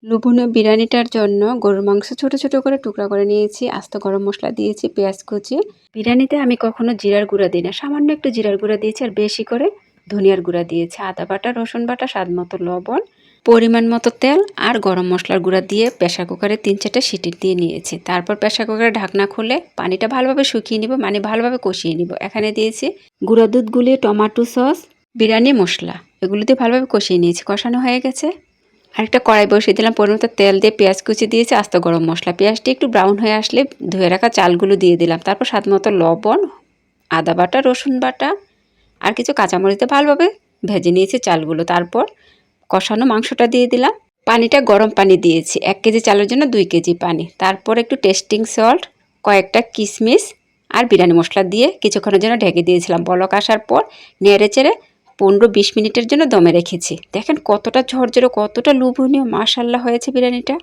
লোভনীয় বিরিয়ানিটার জন্য গরুর মাংস ছোট ছোট করে টুকরা করে নিয়েছি, আস্ত গরম মশলা দিয়েছি, পেঁয়াজ কুচি। বিরিয়ানিতে আমি কখনো জিরার গুঁড়া দিই না, সামান্য একটু জিরার গুঁড়া দিয়েছি আর বেশি করে ধনিয়ার গুঁড়া দিয়েছি, আদা বাটা, রসুন বাটা, স্বাদ মতো লবণ, পরিমাণ মতো তেল আর গরম মশলার গুঁড়া দিয়ে প্রেসার কুকারে 3-4টা সিটি দিয়ে নিয়েছি। তারপর প্রেসার কুকারে ঢাকনা খুলে পানিটা ভালোভাবে শুকিয়ে নিব, মানে ভালোভাবে কষিয়ে নিব। এখানে দিয়েছি গুঁড়া দুধ গুলিয়ে, টমেটো সস, বিরিয়ানি মশলা, এগুলো দিয়ে ভালোভাবে কষিয়ে নিয়েছি। কষানো হয়ে গেছে। আরেকটা কড়াই বসিয়ে দিলাম, পরিমাণ তেল দিয়ে পেঁয়াজ কুচি দিয়েছি, আস্ত গরম মশলা। পেঁয়াজটি একটু ব্রাউন হয়ে আসলে ধুয়ে রাখা চালগুলো দিয়ে দিলাম। তারপর স্বাদ মতো লবণ, আদা বাটা, রসুন বাটা আর কিছু কাঁচামরিচ দিয়ে ভালোভাবে ভেজে নিয়েছি চালগুলো। তারপর কষানো মাংসটা দিয়ে দিলাম। পানিটা গরম পানি দিয়েছি, 1 কেজি চালের জন্য 2 কেজি পানি। তারপর একটু টেস্টিং সল্ট, কয়েকটা কিশমিশ আর বিরিয়ানি মশলা দিয়ে কিছুক্ষণের জন্য ঢেকে দিয়েছিলাম। বলক আসার পর নেড়ে চেড়ে 15-20 মিনিটের জন্য দমে রেখেছি। দেখেন কতটা ঝরঝরে, কতটা লোভনীয়, মাশাআল্লাহ হয়েছে বিরিয়ানিটা।